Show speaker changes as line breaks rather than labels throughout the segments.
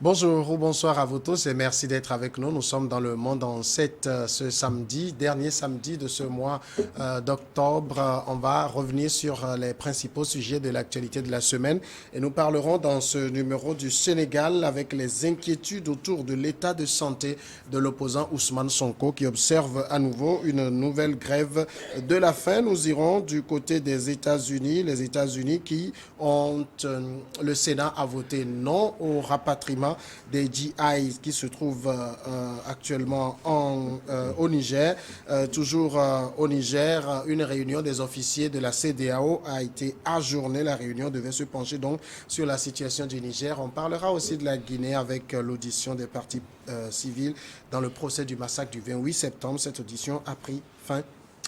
Bonjour ou bonsoir à vous tous et merci d'être avec nous. Nous sommes dans le monde en 7 ce samedi, dernier samedi de ce mois d'octobre. On va revenir sur les principaux sujets de l'actualité de la semaine et nous parlerons dans ce numéro du Sénégal avec les inquiétudes autour de l'état de santé de l'opposant Ousmane Sonko qui observe à nouveau une nouvelle grève de la faim. Nous irons du côté des États-Unis, les États-Unis qui ont, le Sénat a voté non au rapatriement des GI qui se trouvent actuellement au Niger. Toujours au Niger, une réunion des officiers de la CEDEAO a été ajournée. La réunion devait se pencher donc sur la situation du Niger. On parlera aussi de la Guinée avec l'audition des parties civiles dans le procès du massacre du 28 septembre. Cette audition a pris fin.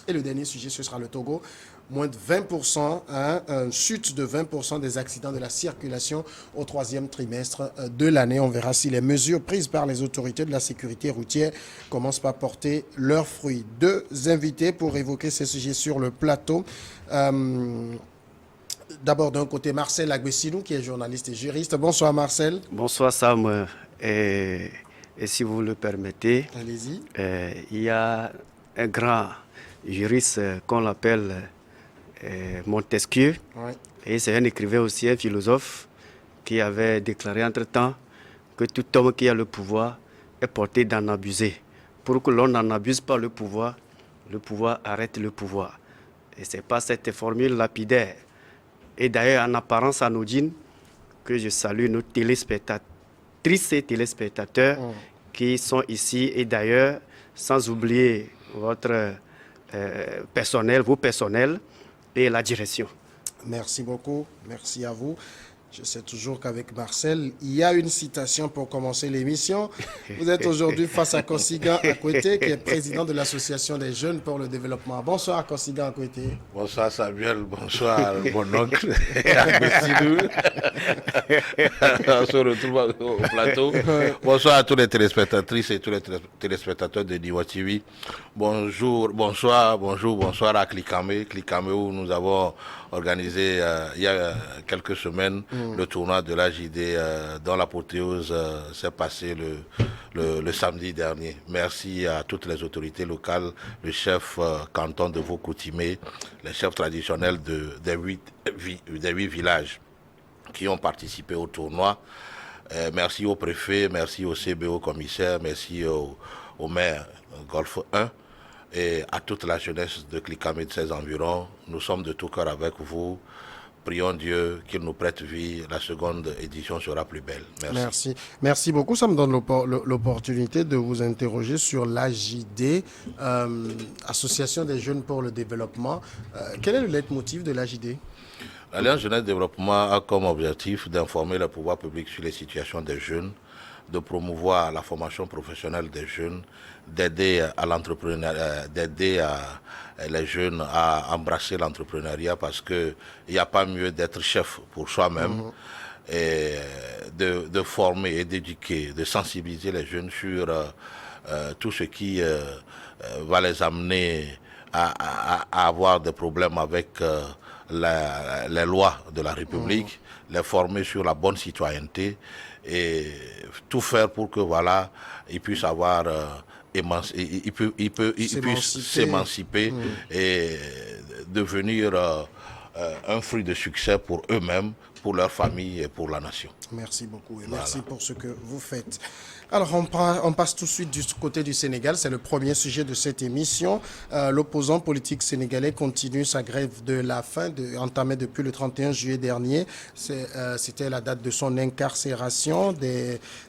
Et le dernier sujet, ce sera le Togo. Moins de 20%, une chute de 20% des accidents de la circulation au troisième trimestre de l'année. On verra si les mesures prises par les autorités de la sécurité routière commencent par porter leurs fruits. Deux invités pour évoquer ces sujets sur le plateau. D'abord, d'un côté, Marcel Agbessinou, qui est journaliste et juriste. Bonsoir, Marcel.
Bonsoir, Sam. Et si vous le permettez,
allez-y.
Il y a un grand juriste qu'on l'appelle Montesquieu,
Ouais.
et c'est un écrivain aussi, un philosophe, qui avait déclaré entre-temps que tout homme qui a le pouvoir est porté d'en abuser. Pour que l'on n'en abuse pas le pouvoir arrête le pouvoir. Et c'est pas cette formule lapidaire, et d'ailleurs en apparence anodine, que je salue nos téléspectatrices et téléspectateurs qui sont ici, et d'ailleurs, sans oublier votre personnel, vos personnels, et la direction.
Merci beaucoup. Merci à vous. Je sais toujours qu'avec Marcel, il y a une citation pour commencer l'émission. Vous êtes aujourd'hui face à Kosigan Akwete, qui est président de l'Association des jeunes pour le développement. Bonsoir Kosigan Akwete.
Bonsoir Samuel, bonsoir mon oncle. On se retrouve au plateau. Bonsoir à tous les téléspectatrices et tous les téléspectateurs de Niwa TV. Bonjour, bonsoir à Clikamé. Clikamé où nous avons organisé il y a quelques semaines le tournoi de la JD dont l'apothéose s'est passée le samedi dernier. Merci à toutes les autorités locales, le chef canton de Vaux-Coutimé, les chefs traditionnels des huit villages qui ont participé au tournoi. Merci au préfet, merci au CBO commissaire, merci au maire Golfe 1 et à toute la jeunesse de Clikamé de ses environs. Nous sommes de tout cœur avec vous. Prions Dieu qu'il nous prête vie. La seconde édition sera plus belle. Merci.
Merci beaucoup. Ça me donne l'opportunité de vous interroger sur l'AJD, Association des jeunes pour le développement. Quel est le leitmotiv de l'AJD?
L'Alliance Jeunesse Développement a comme objectif d'informer le pouvoir public sur les situations des jeunes, de promouvoir la formation professionnelle des jeunes, d'aider à l'entrepreneuriat, d'aider les jeunes à embrasser l'entrepreneuriat parce qu'il n'y a pas mieux d'être chef pour soi-même, et de former et d'éduquer, de sensibiliser les jeunes sur tout ce qui va les amener à avoir des problèmes avec les lois de la République, les former sur la bonne citoyenneté et tout faire pour que voilà, ils puissent avoir ils puissent s'émanciper et devenir un fruit de succès pour eux-mêmes, pour leur famille et pour la nation.
Merci beaucoup et merci pour ce que vous faites. Alors, on passe tout de suite du côté du Sénégal. C'est le premier sujet de cette émission. L'opposant politique sénégalais continue sa grève de la faim, entamée depuis le 31 juillet dernier. C'était la date de son incarcération.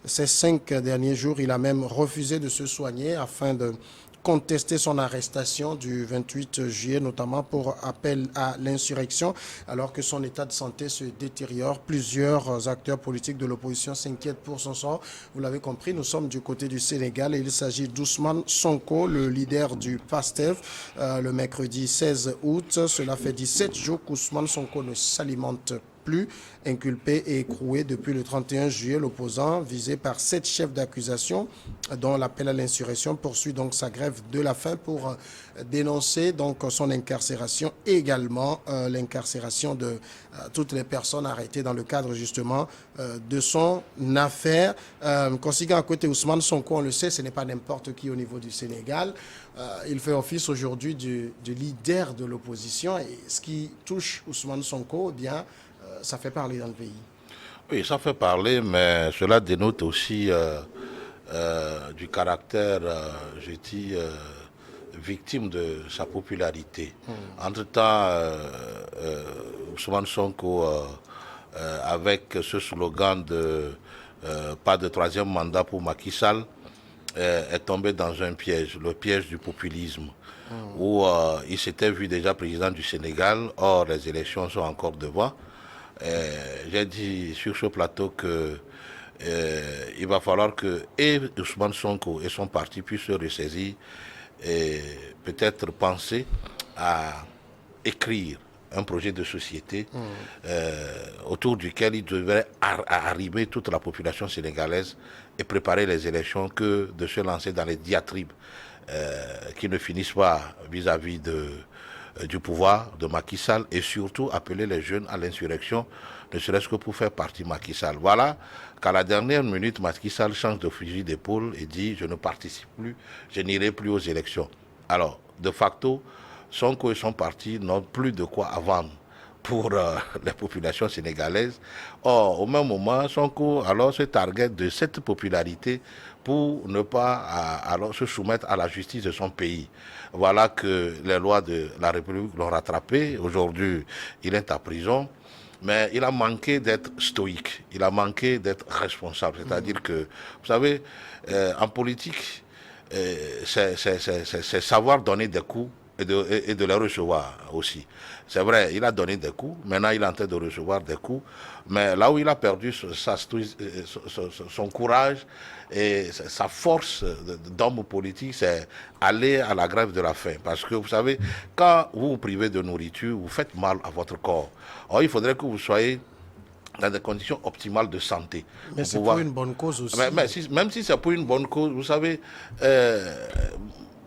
Ces 5 derniers jours, il a même refusé de se soigner afin de contester son arrestation du 28 juillet, notamment pour appel à l'insurrection, alors que son état de santé se détériore. Plusieurs acteurs politiques de l'opposition s'inquiètent pour son sort. Vous l'avez compris, nous sommes du côté du Sénégal et il s'agit d'Ousmane Sonko, le leader du PASTEF. Le mercredi 16 août, cela fait 17 jours qu'Ousmane Sonko ne s'alimente plus inculpé et écroué depuis le 31 juillet. L'opposant, visé par 7 chefs d'accusation, dont l'appel à l'insurrection, poursuit donc sa grève de la faim pour dénoncer donc son incarcération et également l'incarcération de toutes les personnes arrêtées dans le cadre justement de son affaire. Considérant à côté Ousmane Sonko, on le sait, ce n'est pas n'importe qui au niveau du Sénégal. Il fait office aujourd'hui du leader de l'opposition et ce qui touche Ousmane Sonko, eh bien, ça fait parler dans le pays.
Oui, ça fait parler, mais cela dénote aussi du caractère, je dis, victime de sa popularité. Entre-temps, Ousmane Sonko, avec ce slogan de pas de troisième mandat pour Macky Sall, est tombé dans un piège, le piège du populisme, où il s'était vu déjà président du Sénégal, or les élections sont encore devant. J'ai dit sur ce plateau que il va falloir que et Ousmane Sonko et son parti puissent se ressaisir et peut-être penser à écrire un projet de société autour duquel il devrait arrimer toute la population sénégalaise et préparer les élections que de se lancer dans les diatribes qui ne finissent pas vis-à-vis du pouvoir de Macky Sall et surtout appeler les jeunes à l'insurrection, ne serait-ce que pour faire partie de Macky Sall. Voilà qu'à la dernière minute, Macky Sall change de fusil d'épaule et dit « je ne participe plus, je n'irai plus aux élections ». Alors, de facto, Sonko et son parti n'ont plus de quoi à vendre pour les populations sénégalaises. Or, au même moment, Sonko alors se targuette de cette popularité pour ne pas alors se soumettre à la justice de son pays. Voilà que les lois de la République l'ont rattrapé. Aujourd'hui, il est en prison. Mais il a manqué d'être stoïque, il a manqué d'être responsable. C'est-à-dire que, vous savez, en politique, c'est savoir donner des coups et de les recevoir aussi. C'est vrai, il a donné des coups, maintenant il est en train de recevoir des coups, mais là où il a perdu son courage et sa force d'homme politique, c'est aller à la grève de la faim. Parce que vous savez, quand vous vous privez de nourriture, vous faites mal à votre corps. Or, il faudrait que vous soyez dans des conditions optimales de santé.
Mais c'est pour une bonne cause aussi.
Même si c'est pour une bonne cause, vous savez,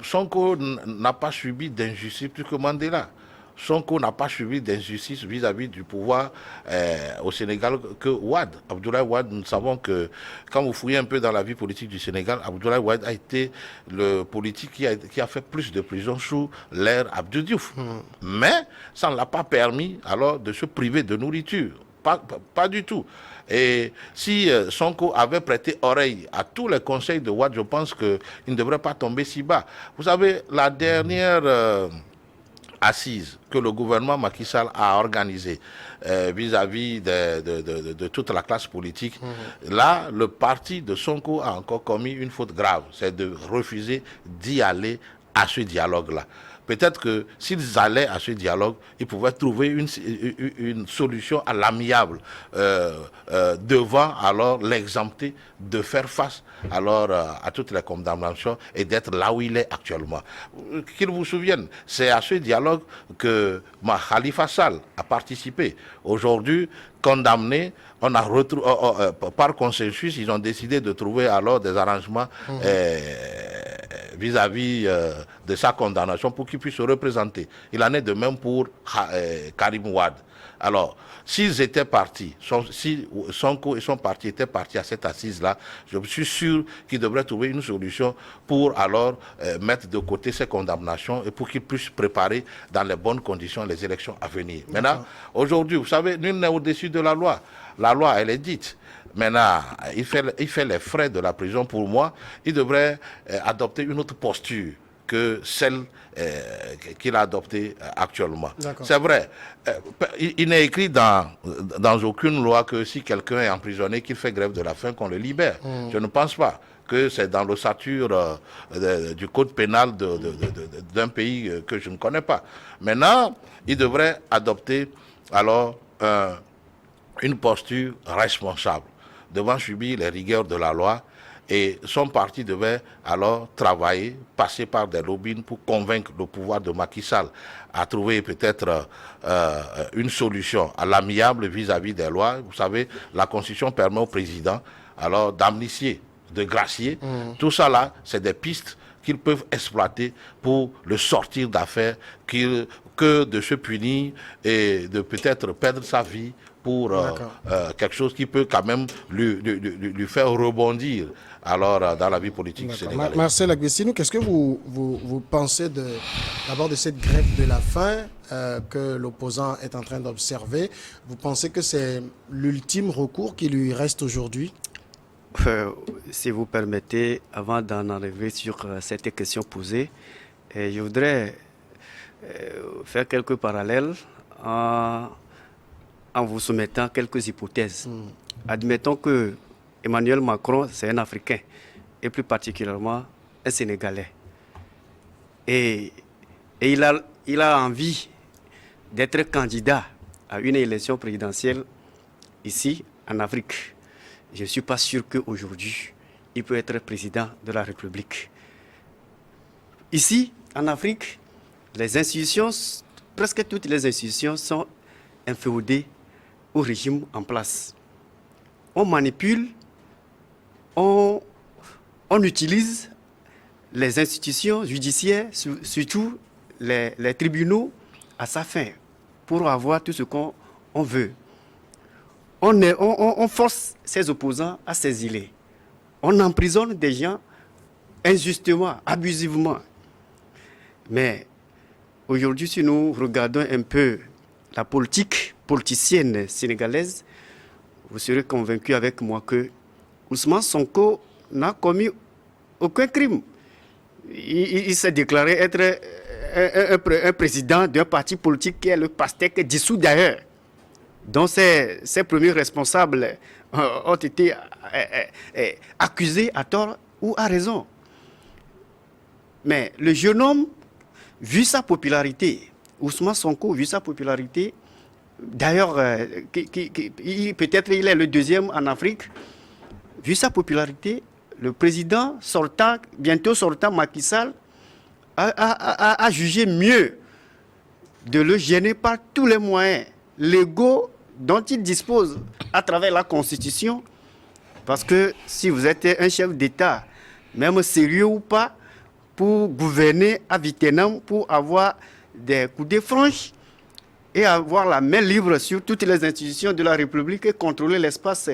Sonko n'a pas subi d'injustice plus que Mandela. Sonko n'a pas subi d'injustice vis-à-vis du pouvoir au Sénégal que Wade. Abdoulaye Wade, nous savons que quand vous fouillez un peu dans la vie politique du Sénégal, Abdoulaye Wade a été le politique qui a fait plus de prisons sous l'ère Abdou Diouf. Mais ça ne l'a pas permis alors de se priver de nourriture. Pas du tout. Et si Sonko avait prêté oreille à tous les conseils de Wade, je pense qu'il ne devrait pas tomber si bas. Vous savez, la dernière assise que le gouvernement Macky Sall a organisée vis-à-vis de toute la classe politique, là, le parti de Sonko a encore commis une faute grave, c'est de refuser d'y aller à ce dialogue-là. Peut-être que s'ils allaient à ce dialogue, ils pouvaient trouver une solution à l'amiable devant alors l'exempter de faire face alors à toutes les condamnations et d'être là où il est actuellement. Qu'ils vous souviennent, c'est à ce dialogue que Khalifa Sall a participé. Aujourd'hui, condamné, on a par consensus, ils ont décidé de trouver alors des arrangements vis-à-vis de sa condamnation pour qu'il puisse se représenter. Il en est de même pour Karim Wade. Alors, s'ils étaient partis, si Sonko et son parti étaient partis à cette assise-là, je suis sûr qu'ils devraient trouver une solution pour alors mettre de côté ces condamnations et pour qu'ils puissent préparer dans les bonnes conditions les élections à venir. Maintenant, aujourd'hui, vous savez, nul n'est au-dessus de la loi. La loi, elle est dite. Maintenant, il fait les frais de la prison. Pour moi, il devrait adopter une autre posture que celle qu'il a adoptée actuellement. C'est vrai, il n'est écrit dans aucune loi que si quelqu'un est emprisonné, qu'il fait grève de la faim, qu'on le libère. Je ne pense pas que c'est dans l'ossature du code pénal d'un pays que je ne connais pas. Maintenant, il devrait adopter alors une posture responsable devant subir les rigueurs de la loi Et son parti devait alors travailler, passer par des lobbying pour convaincre le pouvoir de Macky Sall à trouver peut-être une solution à l'amiable vis-à-vis des lois. Vous savez, la Constitution permet au président alors d'amnistier, de gracier. Tout ça là, c'est des pistes qu'ils peuvent exploiter pour le sortir d'affaires, que de se punir et de peut-être perdre sa vie pour quelque chose qui peut quand même lui faire rebondir alors dans la vie politique sénégalaise.
Marcel Agbessinou, qu'est-ce que vous pensez d'abord de cette grève de la faim que l'opposant est en train d'observer? Vous pensez que c'est l'ultime recours qui lui reste aujourd'hui?
Si vous permettez, avant d'en arriver sur cette question posée, je voudrais faire quelques parallèles en vous soumettant quelques hypothèses. Admettons que Emmanuel Macron, c'est un Africain, et plus particulièrement un Sénégalais. Et il a envie d'être candidat à une élection présidentielle ici, en Afrique. Je ne suis pas sûr qu'aujourd'hui, il peut être président de la République. Ici, en Afrique, les institutions, presque toutes les institutions sont inféodées au régime en place. On manipule, on utilise les institutions judiciaires, surtout les tribunaux, à sa fin, pour avoir tout ce qu'on veut. On force ses opposants à s'exiler. On emprisonne des gens injustement, abusivement. Mais aujourd'hui, si nous regardons un peu la politique politicienne sénégalaise, vous serez convaincus avec moi que Ousmane Sonko n'a commis aucun crime. Il s'est déclaré être un président d'un parti politique qui est le PASTEC, dissous d'ailleurs, dont ses premiers responsables ont été accusés à tort ou à raison. Mais le jeune homme, vu sa popularité, Ousmane Sonko, vu sa popularité, d'ailleurs, peut-être il est le deuxième en Afrique, vu sa popularité, le président sortant, bientôt sortant Macky Sall, a jugé mieux de le gêner par tous les moyens légaux dont il dispose à travers la Constitution. Parce que si vous êtes un chef d'État, même sérieux ou pas, pour gouverner à Vietnam, pour avoir des coudées franches et avoir la main libre sur toutes les institutions de la République et contrôler l'espace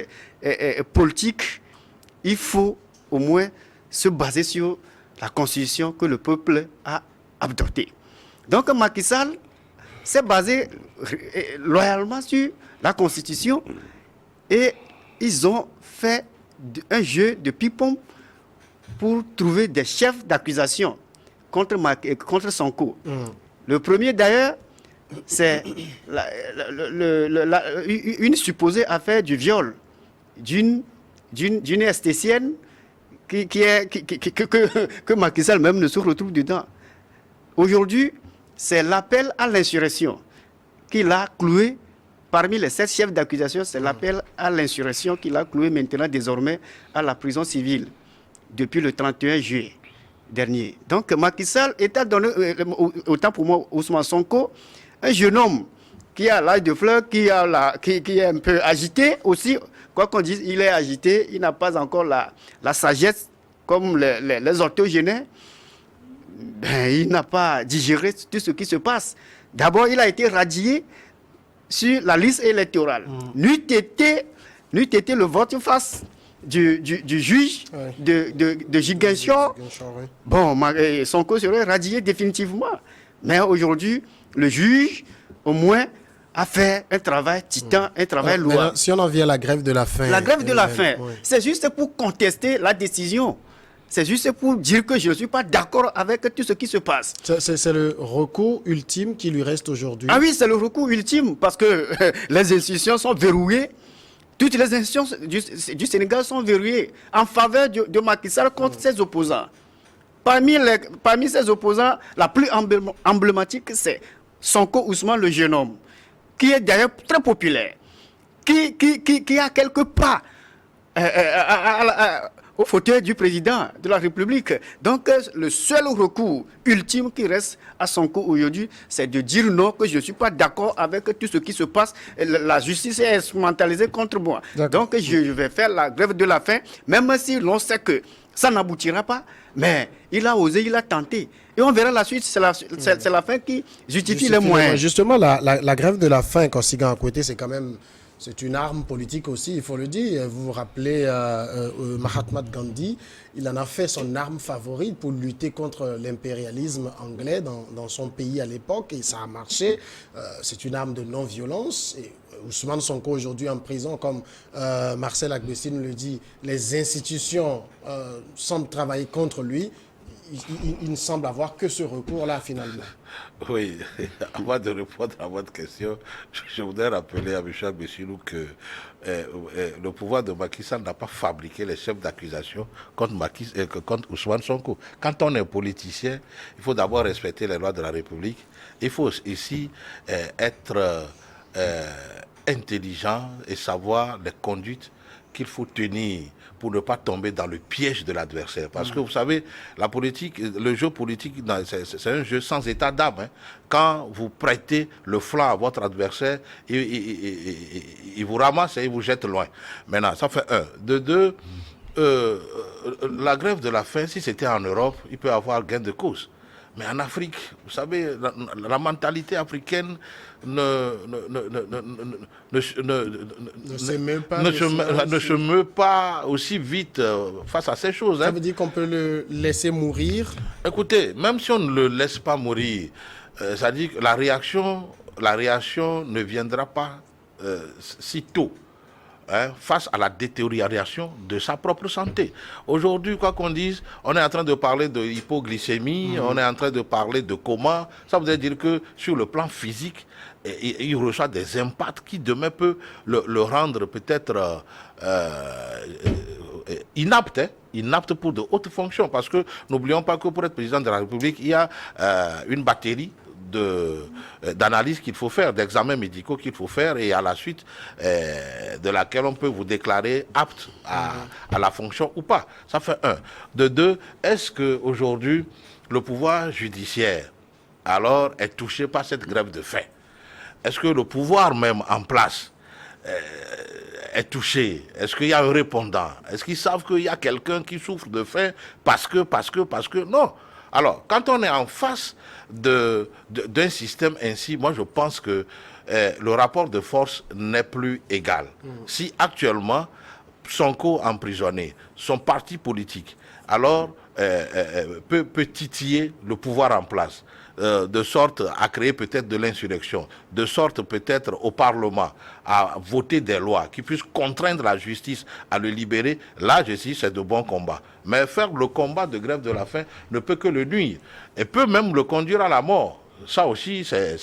politique, il faut au moins se baser sur la Constitution que le peuple a adoptée. Donc Macky Sall s'est basé loyalement sur la Constitution et ils ont fait un jeu de ping-pong pour trouver des chefs d'accusation contre Sonko. Le premier d'ailleurs, c'est une supposée affaire du viol d'une esthéticienne que Macky Sall même ne se retrouve dedans. Aujourd'hui, c'est l'appel à l'insurrection qu'il a cloué parmi les 7 chefs d'accusation. C'est l'appel à l'insurrection qu'il a cloué maintenant désormais à la prison civile depuis le 31 juillet dernier. Donc Macky Sall est à donner, autant pour moi, Ousmane Sonko, un jeune homme qui a l'âge de fleur, qui est un peu agité aussi. Quoi qu'on dise, il est agité, il n'a pas encore la sagesse comme les octogénaires. Il n'a pas digéré tout ce qui se passe. D'abord, il a été radié sur la liste électorale. N'eût été le volte-face du juge de Ziguinchor, bon, Sonko serait radié définitivement. Mais aujourd'hui, le juge, au moins, a fait un travail titan, un travail lourd.
Si on en vient à la grève de la faim...
La grève de la faim, c'est juste pour contester la décision. C'est juste pour dire que je ne suis pas d'accord avec tout ce qui se passe.
C'est le recours ultime qui lui reste aujourd'hui.
Ah oui, c'est le recours ultime parce que les institutions sont verrouillées. Toutes les institutions du Sénégal sont verrouillées en faveur de Macky Sall contre ses opposants. Parmi ses opposants, la plus emblématique, c'est Sonko Ousmane, le jeune homme, qui est d'ailleurs très populaire, qui a quelque part au fauteuil du président de la République. Donc, le seul recours ultime qui reste à Sonko aujourd'hui, c'est de dire non, que je ne suis pas d'accord avec tout ce qui se passe. La justice est instrumentalisée contre moi. Donc, je vais faire la grève de la faim, même si l'on sait que ça n'aboutira pas. Mais il a osé, il a tenté. Et on verra la suite, c'est la fin qui justifie les moyens.
Justement, la grève de la faim, Kosiga Nkwete, c'est quand même... C'est une arme politique aussi, il faut le dire. Vous vous rappelez Mahatma Gandhi, il en a fait son arme favorite pour lutter contre l'impérialisme anglais dans son pays à l'époque, et ça a marché. C'est une arme de non-violence. Et Ousmane Sonko aujourd'hui en prison, comme Marcel Agbessine le dit, les institutions semblent travailler contre lui. Il ne semble avoir que ce recours-là, finalement.
Oui, avant de répondre à votre question, je voudrais rappeler à M. Agbessine que le pouvoir de Macky Sall n'a pas fabriqué les chefs d'accusation contre Ousmane Sonko. Quand on est politicien, il faut d'abord respecter les lois de la République. Il faut ici être intelligent et savoir les conduites qu'il faut tenir pour ne pas tomber dans le piège de l'adversaire. Parce que vous savez, la politique, le jeu politique, c'est un jeu sans état d'âme. Hein. Quand vous prêtez le flanc à votre adversaire, il vous ramasse et il vous jette loin. Maintenant, ça fait un. De deux, la grève de la faim, si c'était en Europe, il peut y avoir gain de cause. Mais en Afrique, vous savez, la mentalité africaine ne se meut pas aussi vite face à ces choses.
Ça veut dire qu'on peut le laisser mourir?
Écoutez, même si on ne le laisse pas mourir, ça dit que la réaction ne viendra pas si tôt. Face à la détérioration de sa propre santé. Aujourd'hui, quoi qu'on dise, on est en train de parler de hypoglycémie, on est en train de parler de coma. Ça voudrait dire que sur le plan physique, il reçoit des impacts qui demain peut le rendre peut-être inapte pour de hautes fonctions. Parce que n'oublions pas que pour être président de la République, il y a une batterie d'analyses qu'il faut faire, d'examens médicaux qu'il faut faire, et à la suite de laquelle on peut vous déclarer apte à la fonction ou pas. Ça fait un. De deux, est-ce qu'aujourd'hui, le pouvoir judiciaire alors est touché par cette grève de faim? Est-ce que le pouvoir même en place est touché? Est-ce qu'il y a un répondant? Est-ce qu'ils savent qu'il y a quelqu'un qui souffre de faim parce que... Non. Alors, quand on est en face d'un système ainsi, moi je pense que le rapport de force n'est plus égal. Si actuellement, Sonko emprisonné, son parti politique, alors peut titiller le pouvoir en place, de sorte à créer peut-être de l'insurrection, de sorte peut-être au Parlement à voter des lois qui puissent contraindre la justice à le libérer, là je dis c'est de bons combats. Mais faire le combat de grève de la faim ne peut que le nuire et peut même le conduire à la mort. Ça aussi, c'est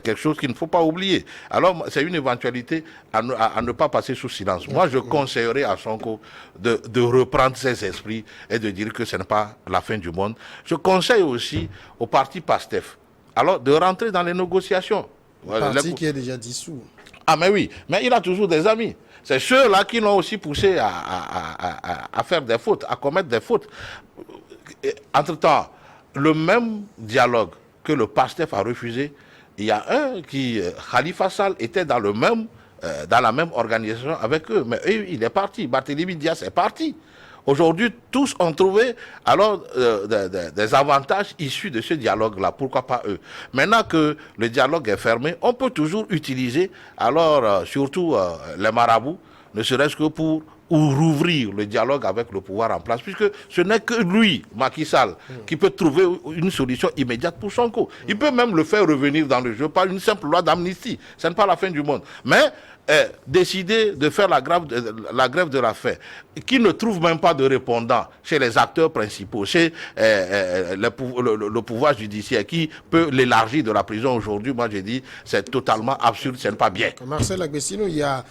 quelque chose qu'il ne faut pas oublier. Alors, c'est une éventualité à ne pas passer sous silence. Moi, je conseillerais à Sonko de reprendre ses esprits et de dire que ce n'est pas la fin du monde. Je conseille aussi au parti PASTEF alors de rentrer dans les négociations.
Le parti qui est déjà dissous.
Ah, mais oui, mais il a toujours des amis. C'est ceux-là qui l'ont aussi poussé à faire des fautes, à commettre des fautes. Entre-temps, le même dialogue que le PASTEF a refusé, il y a un qui, Khalifa Sall, était dans la même organisation avec eux. Mais eux, il est parti. Barthélémy Dias est parti. Aujourd'hui, tous ont trouvé alors des avantages issus de ce dialogue-là. Pourquoi pas eux? Maintenant que le dialogue est fermé, on peut toujours utiliser alors surtout les marabouts, ne serait-ce que pour rouvrir le dialogue avec le pouvoir en place, puisque ce n'est que lui, Macky Sall, qui peut trouver une solution immédiate pour Sonko. Il peut même le faire revenir dans le jeu par une simple loi d'amnistie. Ce n'est pas la fin du monde. Mais décider de faire la grève de la faim, qui ne trouve même pas de répondant chez les acteurs principaux, chez le pouvoir judiciaire, qui peut l'élargir de la prison aujourd'hui, moi j'ai dit, c'est totalement absurde, ce n'est pas bien.
Marcel Agbessine, il y a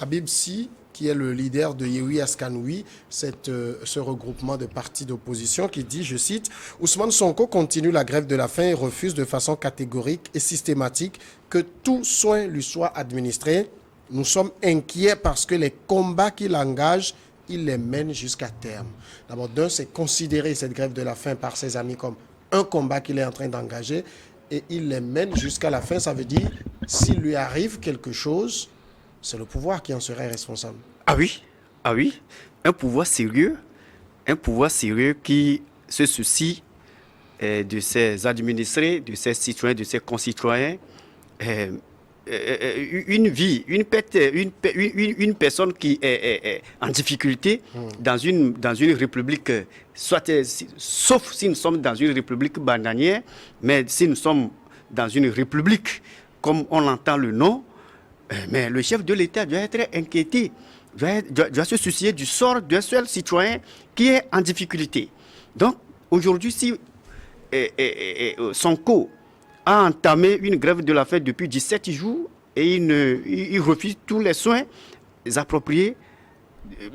Habib Sy, qui est le leader de Yewwi Askanoui, ce regroupement de partis d'opposition, qui dit, je cite, « Ousmane Sonko continue la grève de la faim et refuse de façon catégorique et systématique que tout soin lui soit administré. Nous sommes inquiets parce que les combats qu'il engage, il les mène jusqu'à terme. D'abord, d'un, c'est considérer cette grève de la faim par ses amis comme un combat qu'il est en train d'engager et il les mène jusqu'à la fin. Ça veut dire, s'il lui arrive quelque chose, c'est le pouvoir qui en serait responsable.
Ah oui, un pouvoir sérieux qui se soucie de ses administrés, de ses citoyens, de ses concitoyens. Une personne qui est en difficulté dans une république, sauf si nous sommes dans une république bananière, mais si nous sommes dans une république, comme on entend le nom, mais le chef de l'État doit être inquiété, doit se soucier du sort d'un seul citoyen qui est en difficulté. Donc, aujourd'hui, si Sonko a entamé une grève de la faim depuis 17 jours et il refuse tous les soins appropriés.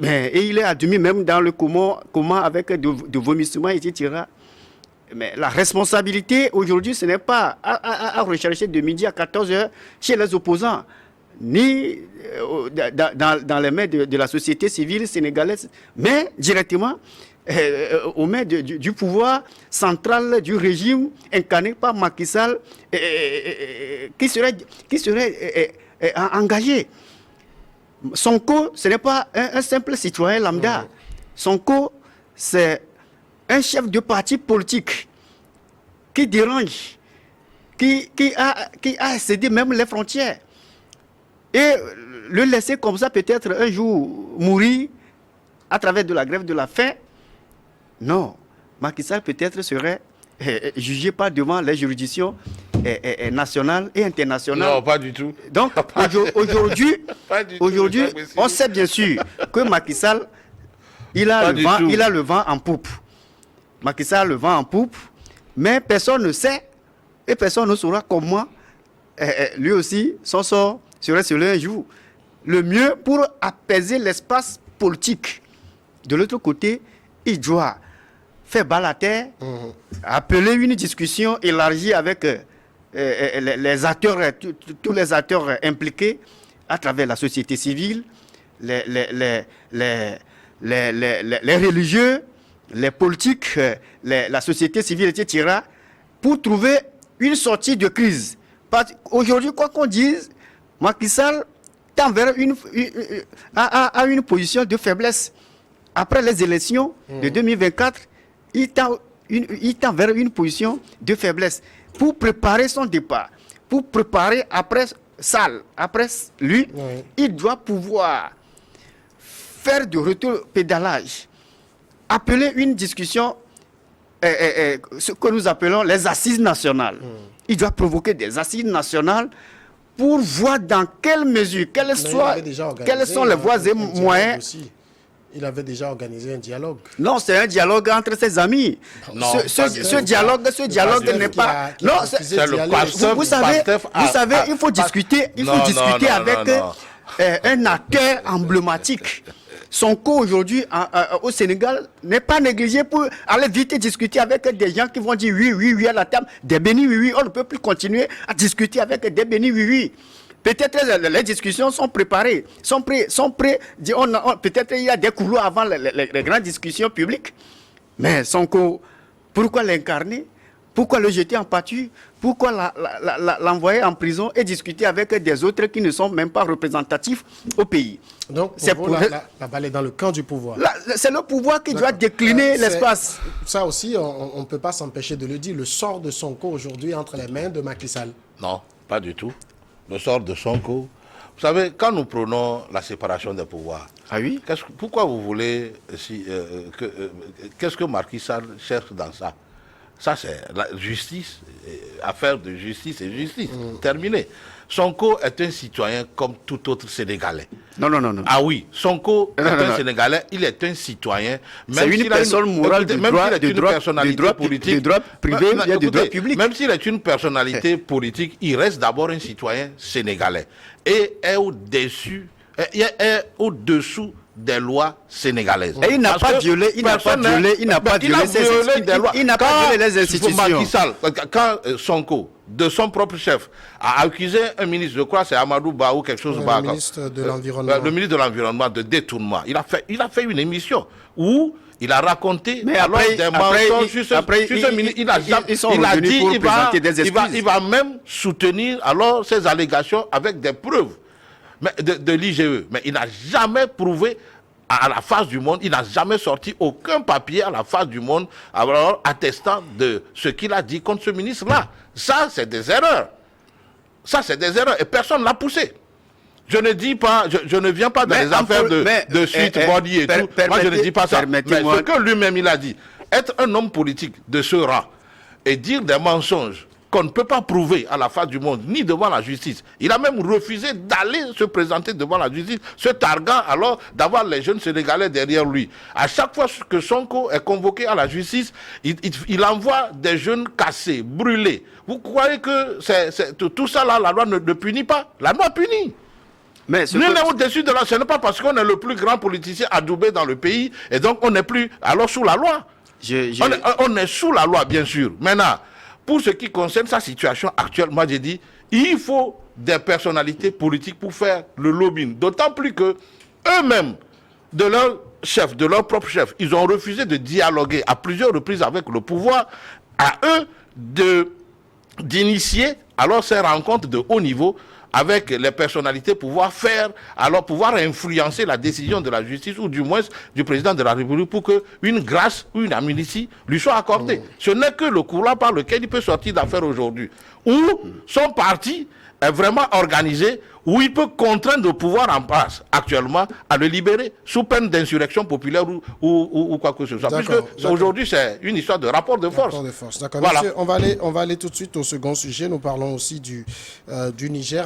Et il est admis même dans le coma avec de vomissements, etc. Mais la responsabilité aujourd'hui, ce n'est pas à rechercher de midi à 14h chez les opposants, ni dans les mains de la société civile sénégalaise, mais directement aux mains du pouvoir central du régime incarné par Macky Sall qui serait engagé. Sonko, ce n'est pas un simple citoyen lambda. Sonko, c'est un chef de parti politique qui dérange, qui a cédé même les frontières. Et le laisser comme ça peut-être un jour mourir à travers de la grève de la faim, non. Macky Sall peut-être serait jugé pas devant les juridictions nationales et internationales.
Non, pas du tout.
Donc aujourd'hui, on sait bien sûr que Macky Sall, il a le vent en poupe. Macky Sall a le vent en poupe, mais personne ne sait et personne ne saura comment lui aussi son sort serait sur un jour. Le mieux pour apaiser l'espace politique. De l'autre côté, il doit faire bas la terre, appeler une discussion élargie avec les acteurs, tous les acteurs impliqués à travers la société civile, les religieux, les politiques, la société civile, etc., pour trouver une sortie de crise. Aujourd'hui, quoi qu'on dise, Macky Sall tend vers une position de faiblesse. Après les élections de 2024, il tend vers une position de faiblesse pour préparer son départ, pour préparer après Sall, après lui, il doit pouvoir faire du retour pédalage, appeler une discussion, ce que nous appelons les assises nationales. Il doit provoquer des assises nationales pour voir dans quelle mesure, quelles sont les voies et moyens.
Il avait déjà organisé un dialogue.
Non, c'est un dialogue entre ses amis.
Non,
ce dialogue n'est pas. Non,
c'est le pasteur.
Vous savez, il faut discuter. Avec un acteur emblématique. Sonko aujourd'hui au Sénégal n'est pas négligé pour aller vite discuter avec des gens qui vont dire oui à la table, des bénis oui. On ne peut plus continuer à discuter avec des bénis oui. Peut-être les discussions sont préparées, sont prêts. Peut-être il y a des couloirs avant les grandes discussions publiques. Mais Sonko, pourquoi l'incarner? Pourquoi le jeter en pâture? Pourquoi l'envoyer en prison et discuter avec des autres qui ne sont même pas représentatifs au pays?
Donc, c'est pour la balle est dans le camp du pouvoir.
C'est le pouvoir qui doit décliner l'espace.
Ça aussi, on ne peut pas s'empêcher de le dire. Le sort de Sonko aujourd'hui entre les mains de Macky Sall.
Non, pas du tout. Le sort de Sonko. Vous savez, quand nous prenons la séparation des pouvoirs, pourquoi vous voulez... qu'est-ce que Macky Sall cherche dans ça? Ça, c'est la justice, affaire de justice et justice. Terminé. Sonko est un citoyen comme tout autre Sénégalais.
Non.
Ah oui, Sonko est un Sénégalais, il est un citoyen.
C'est une personne morale du droit privé, du droit public.
Même s'il est une personnalité politique, il reste d'abord un citoyen sénégalais. Et est au-dessous des lois sénégalaises.
Et il n'a pas violé les institutions.
Quand Sonko de son propre chef a accusé un ministre, je crois c'est Amadou Ba ou quelque chose,
le ministre de l'Environnement.
Le ministre de l'Environnement de détournement. Il a fait une émission où il a raconté
mais après,
des mensonges sur ce ministre. Il a dit il va même soutenir alors ces allégations avec des preuves de l'IGE. Mais il n'a jamais prouvé à la face du monde, il n'a jamais sorti aucun papier à la face du monde alors attestant de ce qu'il a dit contre ce ministre-là. Ça, c'est des erreurs. Ça, c'est des erreurs et personne ne l'a poussé. Je ne dis pas, je ne viens pas dans les affaires de suite, body et tout. Moi, je ne dis pas ça. Mais ce que lui-même, il a dit, être un homme politique de ce rang et dire des mensonges qu'on ne peut pas prouver à la face du monde, ni devant la justice. Il a même refusé d'aller se présenter devant la justice, se targuant alors d'avoir les jeunes Sénégalais derrière lui. À chaque fois que Sonko est convoqué à la justice, il envoie des jeunes cassés, brûlés. Vous croyez que tout ça là, la loi ne punit pas? La loi punit. Mais nul n'est au-dessus de la loi. Ce n'est pas parce qu'on est le plus grand politicien adoubé dans le pays et donc on n'est plus alors sous la loi. On est sous la loi, bien sûr. Maintenant, pour ce qui concerne sa situation actuelle, moi j'ai dit, il faut des personnalités politiques pour faire le lobbying. D'autant plus que eux-mêmes, de leur chef, de leur propre chef, ils ont refusé de dialoguer à plusieurs reprises avec le pouvoir, à eux d'initier alors ces rencontres de haut niveau avec les personnalités, pouvoir influencer la décision de la justice ou du moins du président de la République pour qu'une grâce ou une amnistie lui soit accordée. Ce n'est que le courant par lequel il peut sortir d'affaires aujourd'hui. Où son parti est vraiment organisé, où il peut contraindre le pouvoir en place actuellement à le libérer sous peine d'insurrection populaire ou quoi que ce soit. Puisque aujourd'hui, c'est une histoire de rapport de force.
D'accord. Voilà. Monsieur, on va aller tout de suite au second sujet. Nous parlons aussi du Niger.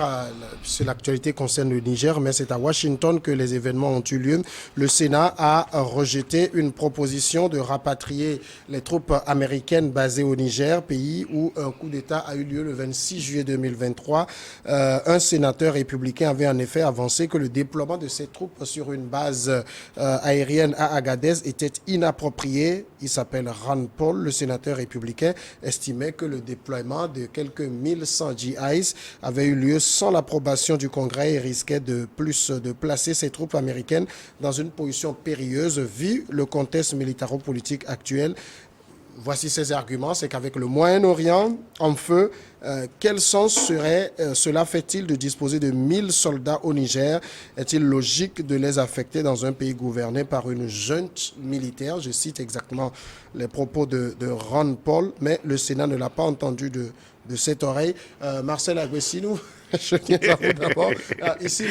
L'actualité concerne le Niger, mais c'est à Washington que les événements ont eu lieu. Le Sénat a rejeté une proposition de rapatrier les troupes américaines basées au Niger, pays où un coup d'État a eu lieu le 26 juillet 2023. Un sénateur républicain avait en effet avancé que le déploiement de ces troupes sur une base aérienne à Agadez était inapproprié. Il s'appelle Rand Paul. Le sénateur républicain estimait que le déploiement de quelques 1100 GIs avait eu lieu sans l'approbation du Congrès et risquait de placer ces troupes américaines dans une position périlleuse vu le contexte militaro-politique actuel. Voici ses arguments, c'est qu'avec le Moyen-Orient en feu, quel sens cela fait-il de disposer de 1000 soldats au Niger? Est-il logique de les affecter dans un pays gouverné par une junte militaire? Je cite exactement les propos de Rand Paul, mais le Sénat ne l'a pas entendu de cette oreille. Marcel Aguessinou, je viens à vous d'abord. Ici,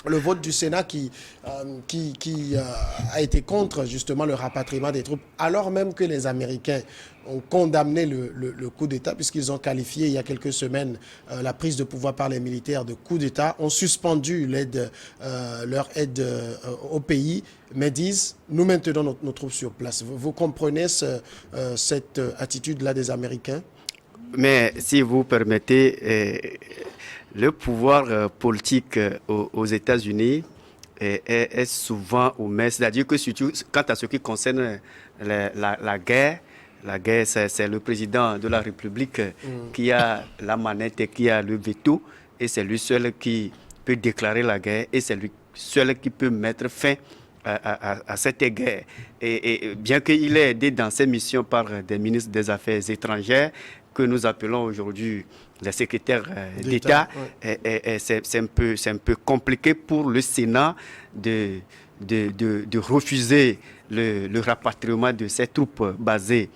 le vote du Sénat qui a été contre justement le rapatriement des troupes, alors même que les Américains ont condamné le coup d'État, puisqu'ils ont qualifié il y a quelques semaines la prise de pouvoir par les militaires de coup d'État, ont suspendu leur aide au pays, mais disent « nous maintenons nos troupes sur place ». Vous comprenez cette attitude-là des Américains?
Mais si vous permettez, le pouvoir politique aux États-Unis est souvent omis. C'est-à-dire que surtout quant à ce qui concerne la guerre, c'est le président de la République qui a la manette et qui a le veto. Et c'est lui seul qui peut déclarer la guerre et c'est lui seul qui peut mettre fin à cette guerre. Et bien qu'il ait aidé dans ses missions par des ministres des Affaires étrangères, que nous appelons aujourd'hui les secrétaires d'État, c'est un peu compliqué pour le Sénat de refuser le rapatriement de ces troupes basées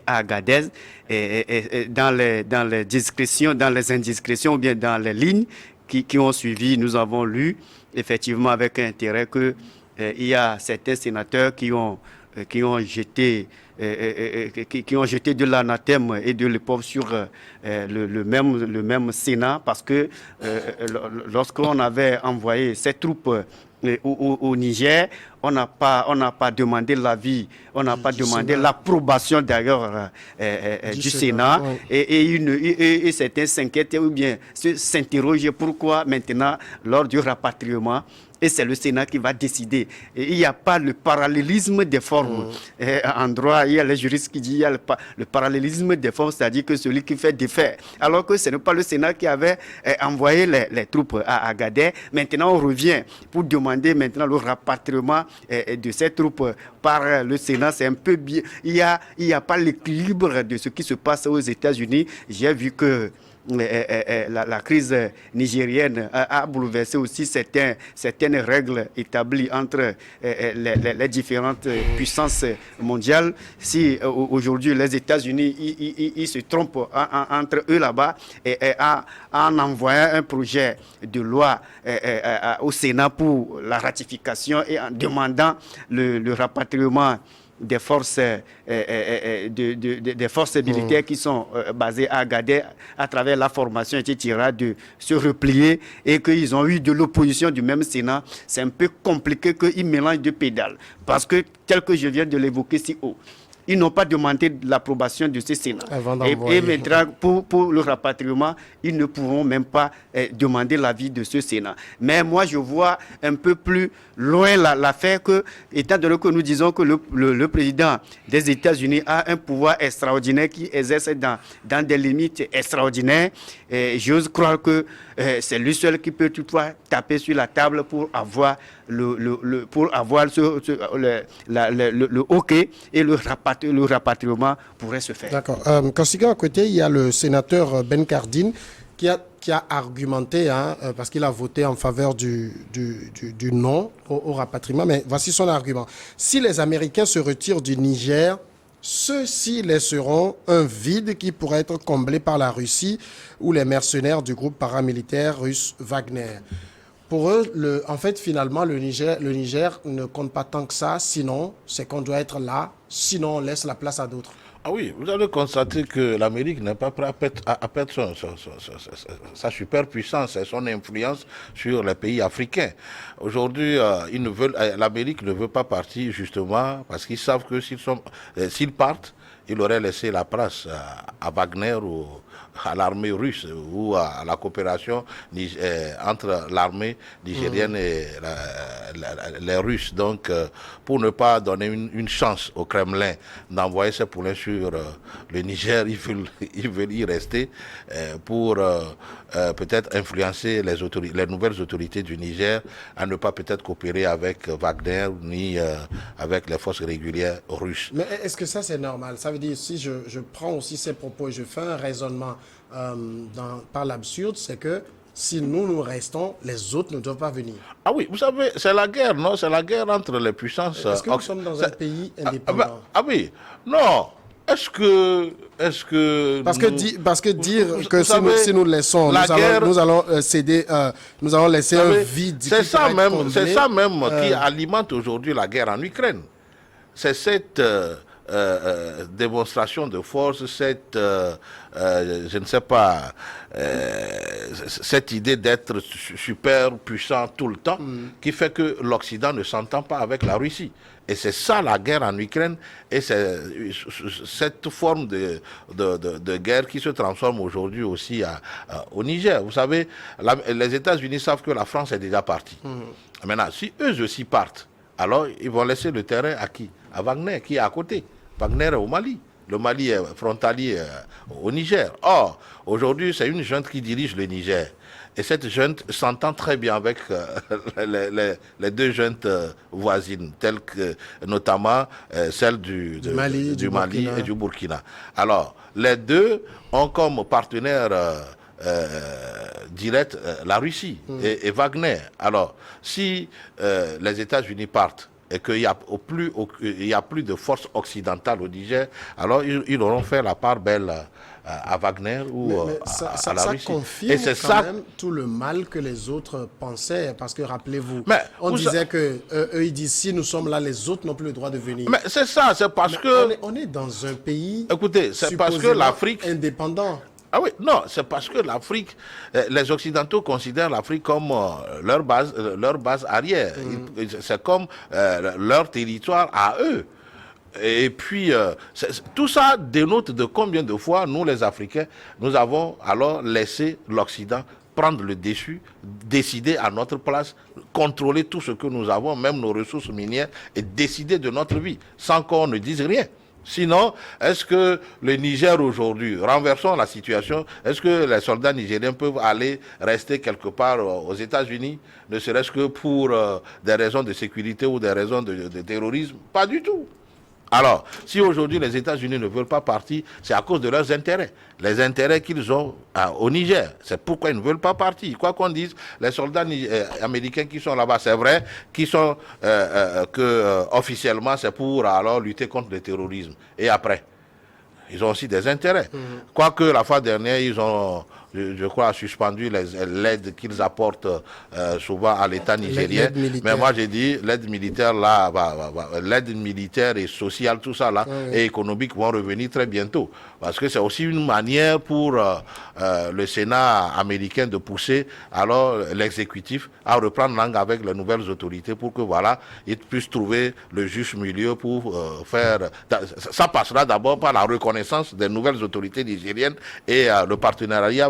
à Agadez. Et dans les discrétions, dans les indiscrétions ou bien dans les lignes qui ont suivi, nous avons lu effectivement avec intérêt qu'il y a certains sénateurs qui ont jeté de l'anathème et de l'épreuve sur le même Sénat, parce que lorsqu'on avait envoyé ces troupes au Niger, on n'a pas demandé l'avis, on n'a pas demandé l'approbation d'ailleurs du Sénat. Et certains s'inquiètent ou bien s'interrogent pourquoi maintenant, lors du rapatriement, et c'est le Sénat qui va décider. Et il n'y a pas le parallélisme des formes. En droit, il y a les juristes qui disent qu'il y a le parallélisme des forces, c'est-à-dire que celui qui fait défaire. Alors que ce n'est pas le Sénat qui avait envoyé les troupes à Agadez. Maintenant, on revient pour demander maintenant le rapatriement de ces troupes par le Sénat. C'est un peu bien. Il y a pas l'équilibre de ce qui se passe aux États-Unis. J'ai vu que la crise nigérienne a bouleversé aussi certaines règles établies entre les différentes puissances mondiales. Si aujourd'hui les États-Unis ils se trompent entre eux là-bas en envoyant un projet de loi au Sénat pour la ratification et en demandant le rapatriement des forces, des forces militaires qui sont basées à Agadez à travers la formation, etc., de se replier et qu'ils ont eu de l'opposition du même Sénat, c'est un peu compliqué qu'ils mélangent deux pédales. Parce que, tel que je viens de l'évoquer si haut, ils n'ont pas demandé l'approbation de ce Sénat. Et maintenant, pour le rapatriement, ils ne pourront même pas demander l'avis de ce Sénat. Mais moi, je vois un peu plus loin l'affaire que, étant donné que nous disons que le président des États-Unis a un pouvoir extraordinaire qui exerce dans des limites extraordinaires, j'ose croire que c'est lui seul qui peut toutefois taper sur la table pour avoir le hockey et le rapatriement pourrait se faire.
D'accord. Kosiga, à côté, il y a le sénateur Ben Cardin qui a argumenté, parce qu'il a voté en faveur du non au rapatriement. Mais voici son argument. Si les Américains se retirent du Niger, ceux-ci laisseront un vide qui pourrait être comblé par la Russie ou les mercenaires du groupe paramilitaire russe Wagner. Pour eux, en fait, finalement, le Niger ne compte pas tant que ça, sinon, c'est qu'on doit être là, sinon on laisse la place à d'autres.
Ah oui, vous allez constater que l'Amérique n'est pas prête à perdre sa superpuissance et son influence sur les pays africains. Aujourd'hui, l'Amérique ne veut pas partir justement parce qu'ils savent que s'ils partent, ils auraient laissé la place à Wagner ou à l'armée russe ou à la coopération entre l'armée nigérienne et les Russes. Donc, pour ne pas donner une chance au Kremlin d'envoyer ses poulains sur le Niger, ils veulent y rester pour peut-être influencer les nouvelles autorités du Niger à ne pas peut-être coopérer avec Wagner ni avec les forces régulières russes.
Mais est-ce que ça c'est normal? Ça veut dire, si je prends aussi ces propos et je fais un raisonnement par l'absurde, c'est que si nous restons, les autres ne doivent pas venir.
Ah oui, vous savez, c'est la guerre, non? C'est la guerre entre les puissances.
Est-ce que nous sommes dans un pays indépendant?
Ah oui, non. Est-ce que
parce que dire que si nous laissons, nous allons céder, nous allons laisser un vide.
C'est ça même qui alimente aujourd'hui la guerre en Ukraine. C'est cette démonstration de force, cette je ne sais pas, cette idée d'être super puissant tout le temps qui fait que l'Occident ne s'entend pas avec la Russie. Et c'est ça la guerre en Ukraine, et c'est cette forme de guerre qui se transforme aujourd'hui aussi au Niger. Vous savez, les États-Unis savent que la France est déjà partie. Maintenant, si eux aussi partent, alors ils vont laisser le terrain à qui? À Wagner, qui est à côté. Wagner est au Mali. Le Mali est frontalier au Niger. Or, aujourd'hui, c'est une junte qui dirige le Niger. Et cette junte s'entend très bien avec les deux juntes voisines, telles que notamment celle du Mali et du Burkina. Alors, les deux ont comme partenaire direct la Russie et Wagner. Alors, si les États-Unis partent, et qu'il n'y a plus de force occidentale au Niger, alors ils auront fait la part belle à Wagner ou à la Russie.
Ça confirme quand même tout le mal que les autres pensaient, parce que rappelez-vous, on disait que eux ils disent si nous sommes là, les autres n'ont plus le droit de venir.
Mais c'est ça, c'est parce que
on est dans un pays.
Écoutez, c'est parce que l'Afrique
indépendant.
Ah oui, non, c'est parce que l'Afrique, les Occidentaux considèrent l'Afrique comme leur base arrière. C'est comme leur territoire à eux. Et puis, tout ça dénote de combien de fois, nous les Africains, nous avons alors laissé l'Occident prendre le dessus, décider à notre place, contrôler tout ce que nous avons, même nos ressources minières, et décider de notre vie, sans qu'on ne dise rien. Sinon, est-ce que le Niger aujourd'hui, renversons la situation, est-ce que les soldats nigériens peuvent aller rester quelque part aux États-Unis, ne serait-ce que pour des raisons de sécurité ou des raisons de terrorisme? Pas du tout. Alors, si aujourd'hui les États-Unis ne veulent pas partir, c'est à cause de leurs intérêts. Les intérêts qu'ils ont au Niger. C'est pourquoi ils ne veulent pas partir. Quoi qu'on dise, les soldats américains qui sont là-bas, c'est vrai, qui sont officiellement, c'est pour alors lutter contre le terrorisme. Et après, ils ont aussi des intérêts. Quoique la fois dernière, ils ont, je crois, suspendu l'aide qu'ils apportent souvent à l'État nigérien. Mais moi, j'ai dit, l'aide militaire, là, l'aide militaire et sociale, tout ça, là, et économique vont revenir très bientôt. Parce que c'est aussi une manière pour le Sénat américain de pousser alors l'exécutif à reprendre langue avec les nouvelles autorités pour que, voilà, ils puissent trouver le juste milieu pour faire... Ça passera d'abord par la reconnaissance des nouvelles autorités nigériennes et le partenariat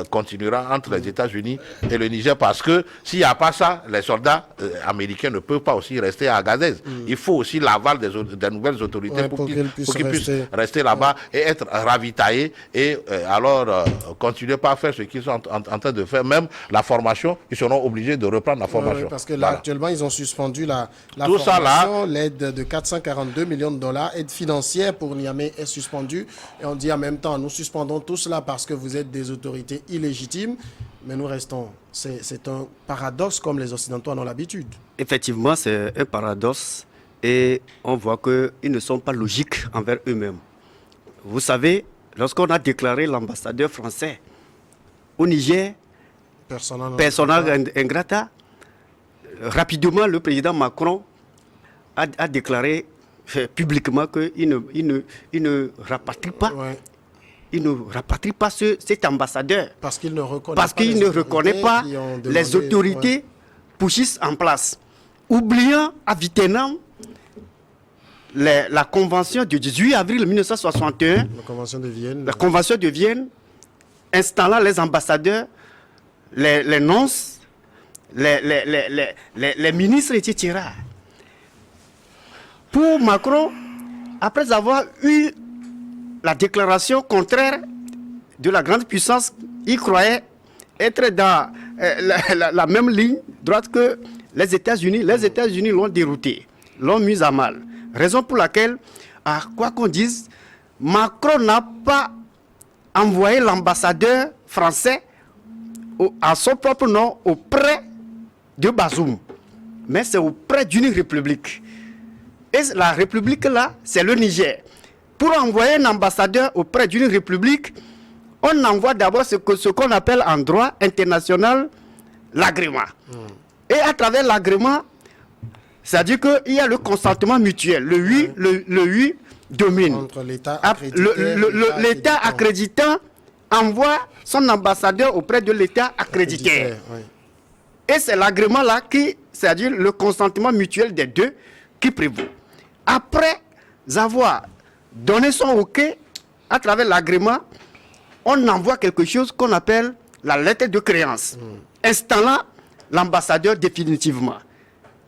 continuera entre les États-Unis et le Niger, parce que s'il n'y a pas ça, les soldats américains ne peuvent pas aussi rester à Agadez. Il faut aussi l'aval des nouvelles autorités pour qu'ils puissent rester là-bas et être ravitaillés et alors continuer par faire ce qu'ils sont en train de faire. Même la formation, ils seront obligés de reprendre la formation.
Parce que là, actuellement, ils ont suspendu la formation. L'aide de 442 millions de dollars, aide financière pour Niamey est suspendue. Et on dit en même temps, nous suspendons tout cela parce que vous êtes des autorités illégitimes, mais nous restons. C'est un paradoxe comme les Occidentaux en ont l'habitude.
Effectivement, c'est un paradoxe et on voit qu'ils ne sont pas logiques envers eux-mêmes. Vous savez, lorsqu'on a déclaré l'ambassadeur français au Niger, persona ingrata, rapidement le président Macron a déclaré publiquement qu'il ne rapatrie pas. Il ne rapatrie pas cet ambassadeur.
Parce qu'il ne reconnaît
pas les autorités pushistes en place. Oubliant à Wittenham la convention du 18 avril 1961, la convention de Vienne, installant les ambassadeurs, les nonces, les ministres, etc. Pour Macron, après avoir eu la déclaration contraire de la grande puissance, il croyait être dans la même ligne droite que les États-Unis. Les États-Unis l'ont dérouté, l'ont mis à mal. Raison pour laquelle, quoi qu'on dise, Macron n'a pas envoyé l'ambassadeur français à son propre nom auprès de Bazoum, mais c'est auprès d'une république. Et la république là, c'est le Niger. Pour envoyer un ambassadeur auprès d'une république, on envoie d'abord ce qu'on appelle en droit international l'agrément. Et à travers l'agrément, c'est-à-dire qu'il y a le consentement mutuel. Le 8 domine.
Entre l'État
l'État accréditant envoie son ambassadeur auprès de l'État accrédité. Et c'est l'agrément là c'est-à-dire le consentement mutuel des deux qui prévaut. Après avoir donné son OK, à travers l'agrément, on envoie quelque chose qu'on appelle la lettre de créance, installant l'ambassadeur définitivement.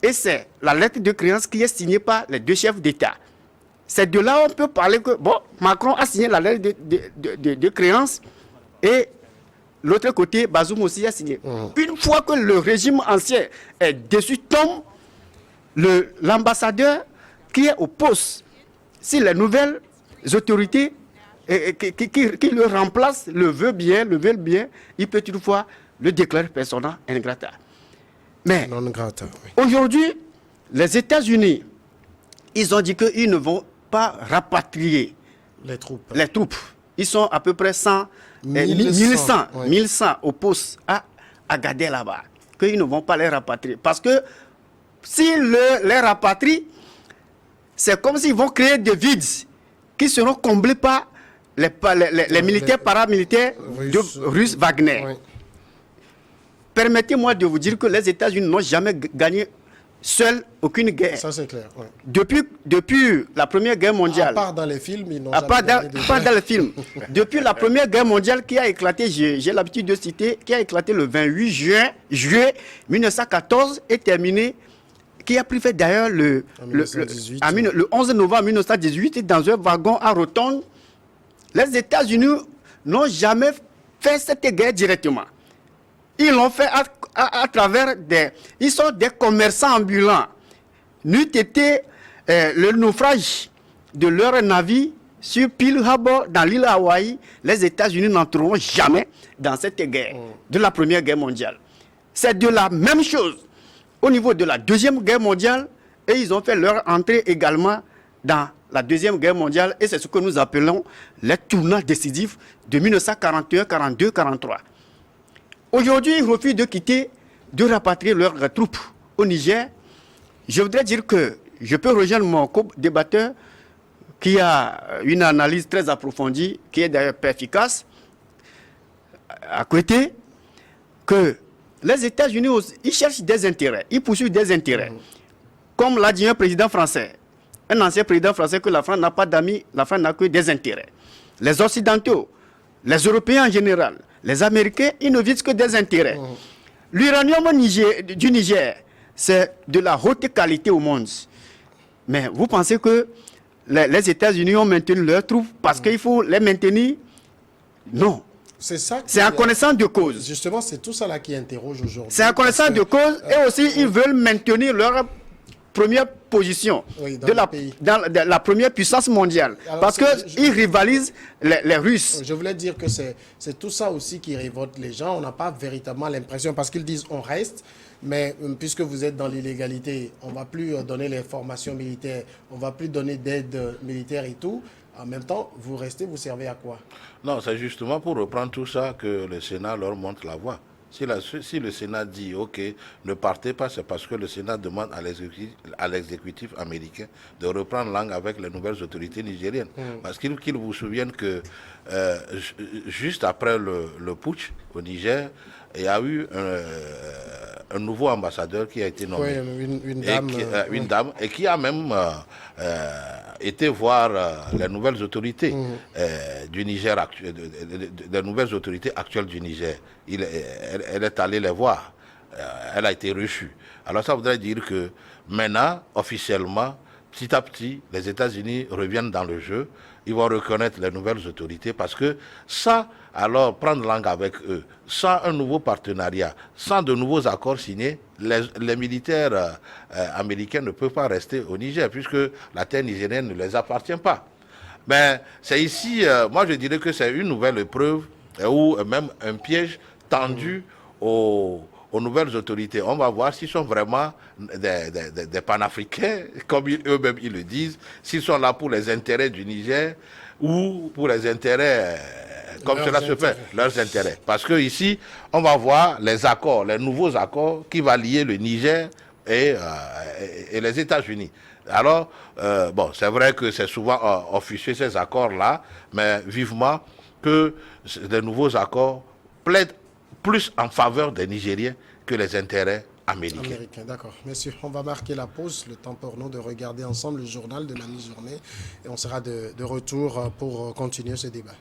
Et c'est la lettre de créance qui est signée par les deux chefs d'État. C'est de là on peut parler que, bon, Macron a signé la lettre de créance et l'autre côté, Bazoum aussi a signé. Une fois que le régime ancien est dessus, tombe l'ambassadeur qui est au poste. Si les nouvelles autorités qui le remplacent le veulent bien, il peut toutefois le déclarer persona ingrata. Mais aujourd'hui, les États-Unis, ils ont dit qu'ils ne vont pas rapatrier
les troupes.
Ils sont à peu près 1100 au poste à Agadez là-bas. Qu'ils ne vont pas les rapatrier. Parce que s'ils les rapatrient, c'est comme s'ils vont créer des vides qui seront comblés par les militaires paramilitaires russes Wagner. Oui. Permettez-moi de vous dire que les États-Unis n'ont jamais gagné seuls aucune guerre.
Ça, c'est clair. Oui.
Depuis la Première Guerre mondiale.
À part dans les films, ils n'ont
jamais gagné dans les films. Depuis la Première Guerre mondiale qui a éclaté, j'ai l'habitude de citer, qui a éclaté le 28 juillet 1914 et terminé qui a pris fait d'ailleurs le 11 novembre 1918 dans un wagon à Rotonde. Les États-Unis n'ont jamais fait cette guerre directement. Ils l'ont fait à travers Ils sont des commerçants ambulants. N'eût été le naufrage de leur navire sur Pearl Harbor dans l'île Hawaï, les États-Unis n'entreront jamais dans cette guerre de la Première Guerre mondiale. C'est de la même chose au niveau de la Deuxième Guerre mondiale, et ils ont fait leur entrée également dans la Deuxième Guerre mondiale, et c'est ce que nous appelons les tournants décisifs de 1941, 42, 43. Aujourd'hui, ils refusent de rapatrier leurs troupes au Niger. Je voudrais dire que je peux rejoindre mon co-débatteur qui a une analyse très approfondie, qui est d'ailleurs pas efficace, à côté, que les États-Unis, ils cherchent des intérêts, ils poursuivent des intérêts. Comme l'a dit un président français, un ancien président français, que la France n'a pas d'amis, la France n'a que des intérêts. Les Occidentaux, les Européens en général, les Américains, ils ne visent que des intérêts. L'uranium du Niger, c'est de la haute qualité au monde. Mais vous pensez que les États-Unis ont maintenu leurs troupes parce qu'il faut les maintenir? Non. C'est en connaissance de cause.
Justement, c'est tout ça là qui interroge aujourd'hui.
C'est en connaissance de cause, et aussi ils veulent maintenir leur première position dans la première puissance mondiale. Alors, parce qu'ils rivalisent les Russes.
Je voulais dire que c'est tout ça aussi qui révolte les gens. On n'a pas véritablement l'impression, parce qu'ils disent on reste, mais puisque vous êtes dans l'illégalité, on ne va plus donner les formations militaires, on ne va plus donner d'aide militaire et tout. En même temps, vous restez, vous servez à quoi?
Non, c'est justement pour reprendre tout ça que le Sénat leur montre la voie. Si le Sénat dit, OK, ne partez pas, c'est parce que le Sénat demande à l'exécutif américain de reprendre langue avec les nouvelles autorités nigériennes. Parce qu'ils vous souviennent que juste après le putsch au Niger, il y a eu un nouveau ambassadeur qui a été nommé.
Oui, une dame.
Et qui a même été voir les nouvelles autorités du Niger, des nouvelles autorités actuelles du Niger. Elle est allée les voir. Elle a été reçue. Alors ça voudrait dire que maintenant, officiellement, petit à petit, les États-Unis reviennent dans le jeu. Ils vont reconnaître les nouvelles autorités parce que ça, alors prendre langue avec eux, sans un nouveau partenariat, sans de nouveaux accords signés, les militaires américains ne peuvent pas rester au Niger puisque la terre nigérienne ne les appartient pas. Mais c'est ici, moi je dirais que c'est une nouvelle épreuve ou même un piège tendu aux nouvelles autorités. On va voir s'ils sont vraiment des panafricains, comme eux-mêmes ils le disent, s'ils sont là pour les intérêts du Niger ou pour les intérêts, comme cela se fait, leurs intérêts. Parce que ici, on va voir les accords, les nouveaux accords qui vont lier le Niger et les États-Unis. Alors, bon, c'est vrai que c'est souvent officieux ces accords-là, mais vivement que les nouveaux accords plaident plus en faveur des Nigériens que les intérêts américains.
D'accord. Messieurs, on va marquer la pause, le temps pour nous de regarder ensemble le journal de la mi-journée et on sera de retour pour continuer ce débat.